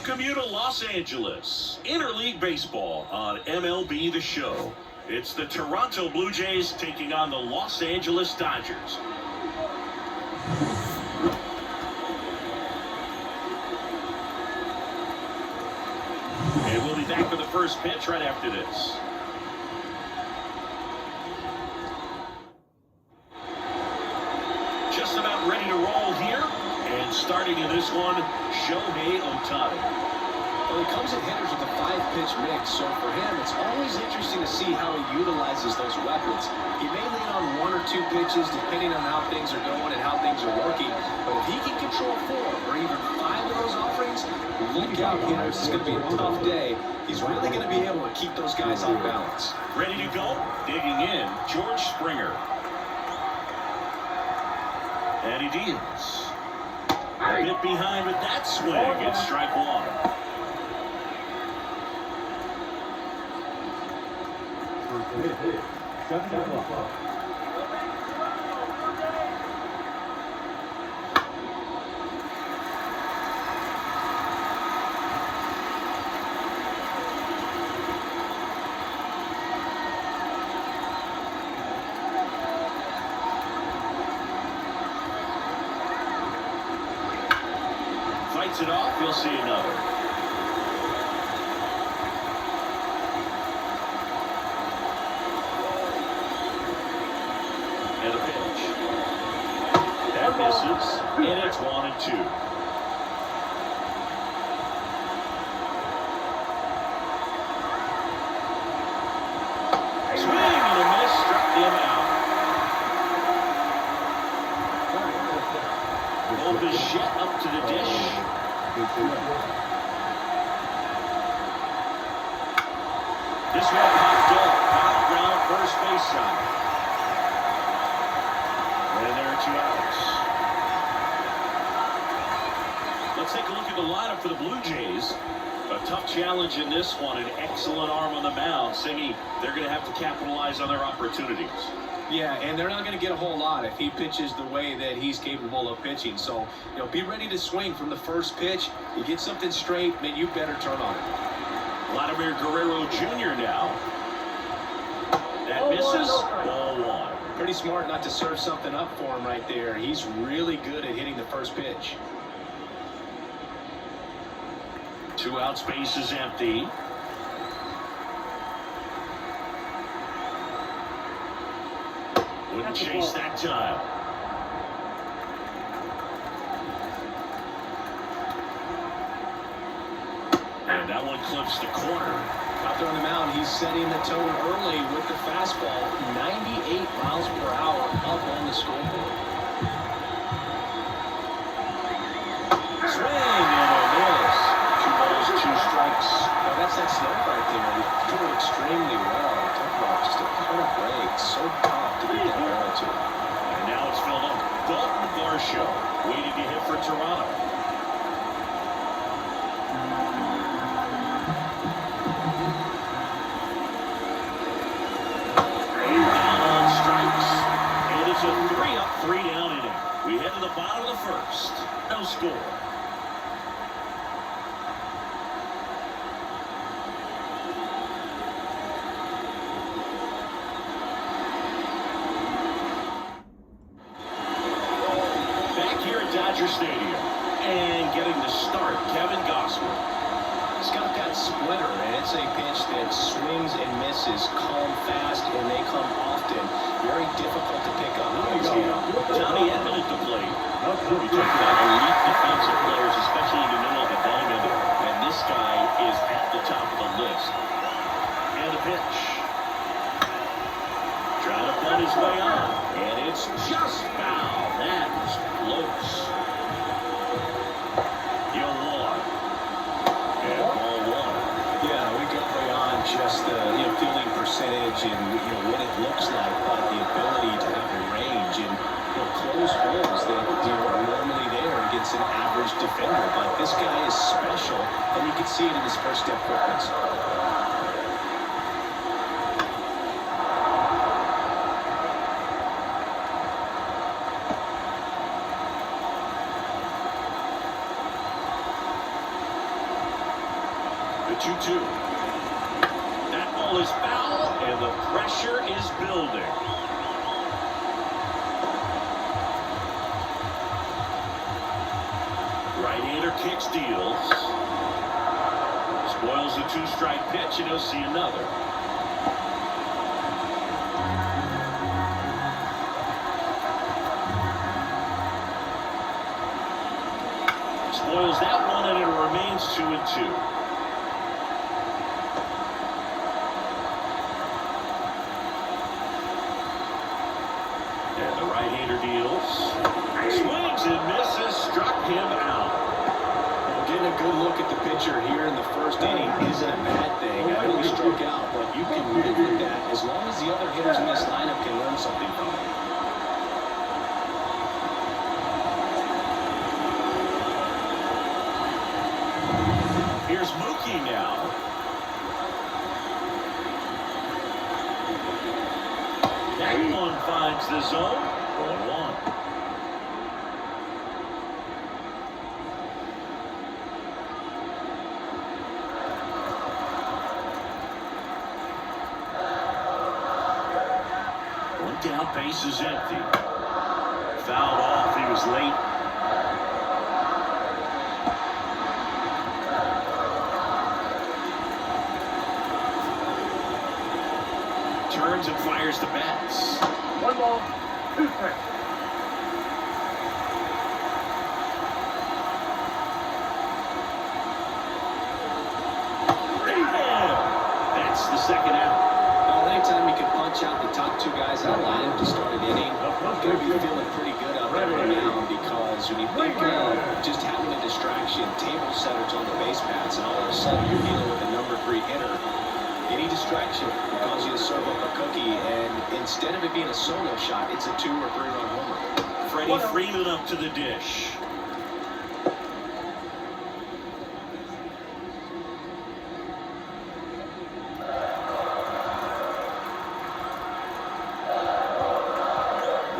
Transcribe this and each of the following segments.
welcome you to Los Angeles. Interleague Baseball on MLB The Show. It's the Toronto Blue Jays taking on the Los Angeles Dodgers. And we'll be back for the first pitch right after this. Just about ready to roll here. And starting in this one, Shohei Ohtani. Well, he comes at hitters with a 5-pitch mix, so for him, it's always interesting to see how he utilizes those weapons. He may lean on 1 or 2 pitches, depending on how things are going and how things are working. But if he can control 4 or even 5 of those offerings, look out, hitters. It's going to be a tough day. He's really going to be able to keep those guys off balance. Ready to go? Digging in, George Springer. And he deals. A bit behind with that swing. It's strike 1. Fights it off. You'll see another. And a pitch. That misses, and it's 1-2. Swing and a miss, struck him out. Bichette up to the dish. This one popped up. Foul ground first base side. And there are 2 outs. Let's take a look at the lineup for the Blue Jays. A tough challenge in this one. An excellent arm on the mound. Singy, they're going to have to capitalize on their opportunities. Yeah, and they're not going to get a whole lot if he pitches the way that he's capable of pitching. So, be ready to swing from the first pitch. You get something straight, man, you better turn on it. Vladimir Guerrero Jr. now. That misses. Ball 1. Pretty smart not to serve something up for him right there. He's really good at hitting the first pitch. 2 outs, base is empty. Wouldn't chase that time. And that one clips the corner. Out there on the mound, he's setting the tone early with the fastball. 98 miles per hour up on the scoreboard. Swing and a miss. 2 balls, 2 strikes. Well, that's that stuff right there. He's doing extremely well. Talk about just a ton of breaks. So tough to get that barrel to. And now it's filled up. Dalton Varsho waiting to hit for Toronto. It's a 3-up, 3-down inning. We head to the bottom of the first. No score. Back here at Dodger Stadium. And getting the start, Kevin Gausman. Scott got splitter, and it's a pitch that swings and misses, come fast, and they come often. Very difficult to pick up. Tommy Edman at the plate. We talk about elite defensive players, especially in the middle of the diamond, and this guy is at the top of the list. And a pitch. Trying to pull his way on, and it's just foul. That was close. You'll walk. And ball 1. Yeah, we go beyond just the fielding percentage and what it looks like, but the ability to have a range and close holes that are normally there against an average defender. But this guy is special, and you can see it in his first step quickness. The 2-2. That ball is foul, and the pressure is building. Right-hander kicks, deals. Spoils the 2-strike pitch, and he'll see another. Spoils that one, and it remains 2-2. And the right-hander deals. Swings and misses, struck him out. Well, getting a good look at the pitcher here in the first inning isn't a bad thing. I know he struck out, but you can live with that as long as the other hitters in this lineup can learn something from it. Here's Mookie now. That one finds the zone. 1-1. One down, base is empty. Fouled off, he was late. Turns and fires the bats. 1 ball, 2 strikes. That's the second out. Well, anytime you can punch out the top 2 guys out of lineup to start an inning, you're going to be feeling pretty good out there right now, because when you think of just having a distraction, table setters on the base paths, and all of a sudden you're dealing with a number 3 hitter, any distraction will cause you to serve up a cookie, and instead of it being a solo shot, it's a 2 or 3 run homer. Freddie Freeman up to the dish.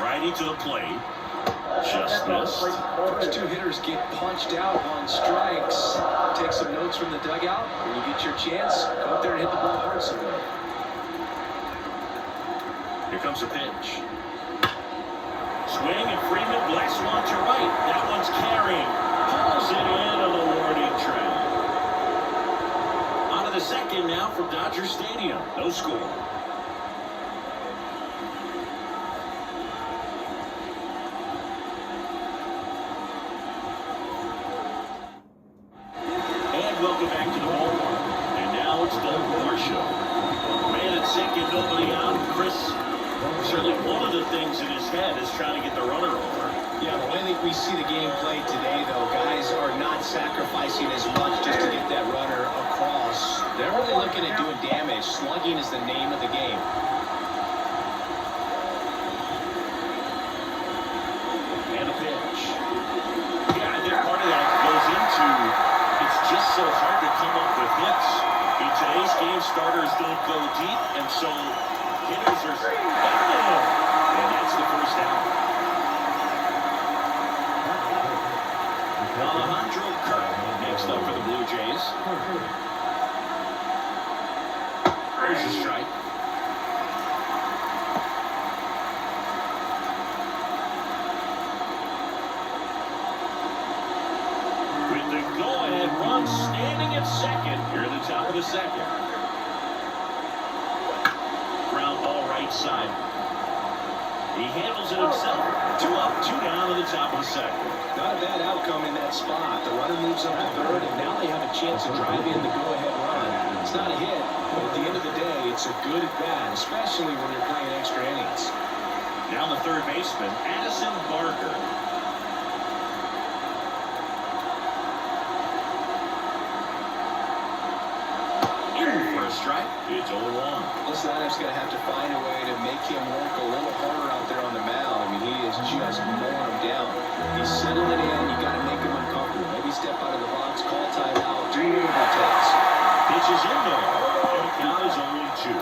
Righty to the plate. Just missed. First 2 hitters get punched out on strikes. Take some notes from the dugout. When you get your chance, go up there and hit the ball hard somewhere. Here comes a pitch. Swing, and Freeman blasts one to right. That one's carrying. Pulls it in on the warning track. On to the second now from Dodger Stadium. No score. Welcome back to the ballpark. And now it's the War Show. Man at second, nobody out. Chris, certainly one of the things in his head is trying to get the runner over. Yeah, the way that we see the game played today, though, guys are not sacrificing as much just to get that runner across. They're really looking at doing damage. Slugging is the name of the game. And a pitch. Yeah, I think part of that goes into it's just so hard to come up with hits. In today's game, starters don't go deep, and so hitters are... And that's the first out. Alejandro Kirk next up for the Blue Jays. There's a strike. With the go-ahead run standing at second here at the top of the second. Ground ball right side. He handles it himself. 2 up, 2 down to the top of the second. Not a bad outcome in that spot. The runner moves up to third, and now they have a chance to drive in the go-ahead run. It's not a hit, but at the end of the day, it's a good at-bat, especially when you're playing extra innings. Now the third baseman, Addison Barker. For a strike, it's 0-1. This lineup's going to have to find a way to make him work a little harder out there on the mound. I mean, he is just mowing him down. He's settling in. You got to make him uncomfortable. Maybe step out of the box, call timeout, do whatever it takes. Pitch is in there. And the count is only 2.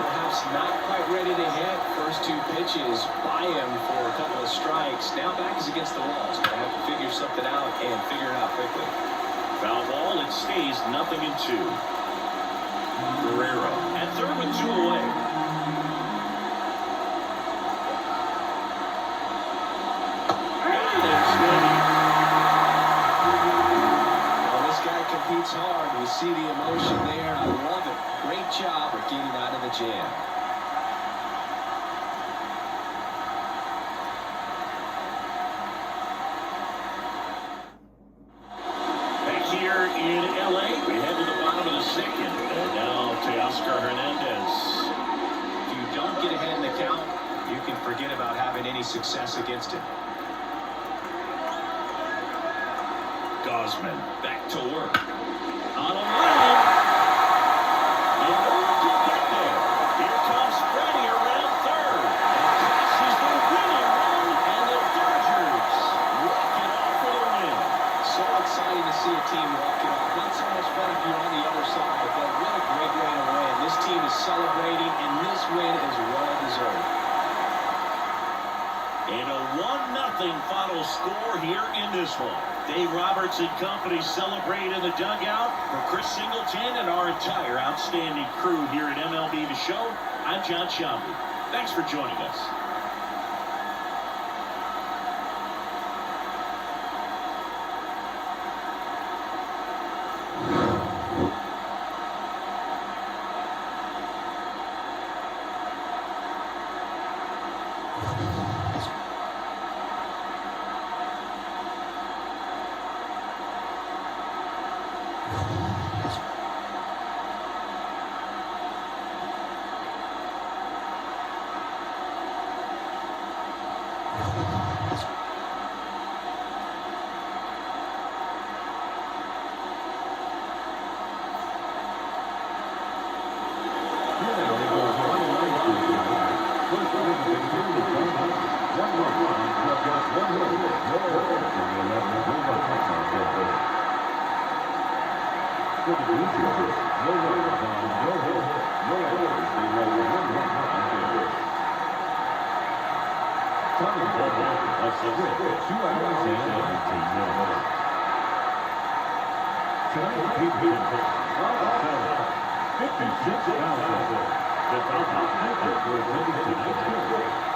Perhaps not quite ready to hit. First 2 pitches by him for a couple of strikes. Now back is against the wall. He's going to have to figure something out and figure it out quickly. Foul ball, it stays 0-2. Guerrero at third with 2 away. And it's ready. Well, this guy competes hard. We see the emotion there. I love it. Great job of getting out of the jam. Back here in L.A., we head to the bottom of the second. And now Teoscar Hernandez. If you don't get ahead in the count, you can forget about having any success against him. Gosman back to work. On a line. In order to get there, here comes Freddie around third. And crosses the winning run, and the Dodgers walk it off for the win. So exciting to see a team walk it off. Not so much fun if you're on the other side, but what a great way to win. This team is celebrating, and this win is well deserved. And a 1-0 final score here in this one. Dave Roberts and company celebrate in the dugout. For Chris Singleton and our entire outstanding crew here at MLB The Show, I'm John Shambi. Thanks for joining us.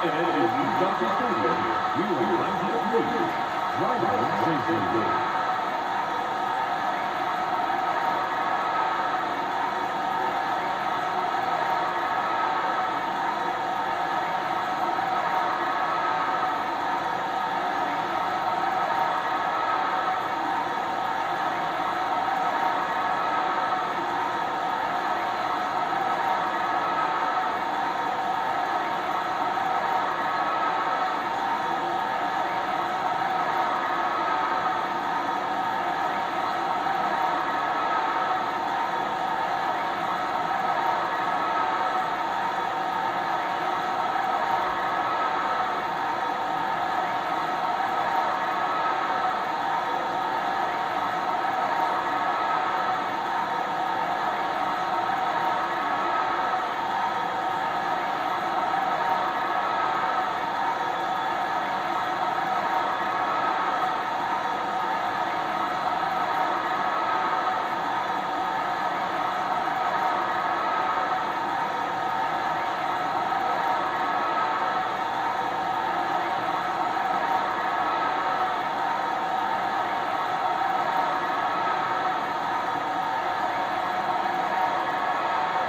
And as you leave Dodger Stadium, we will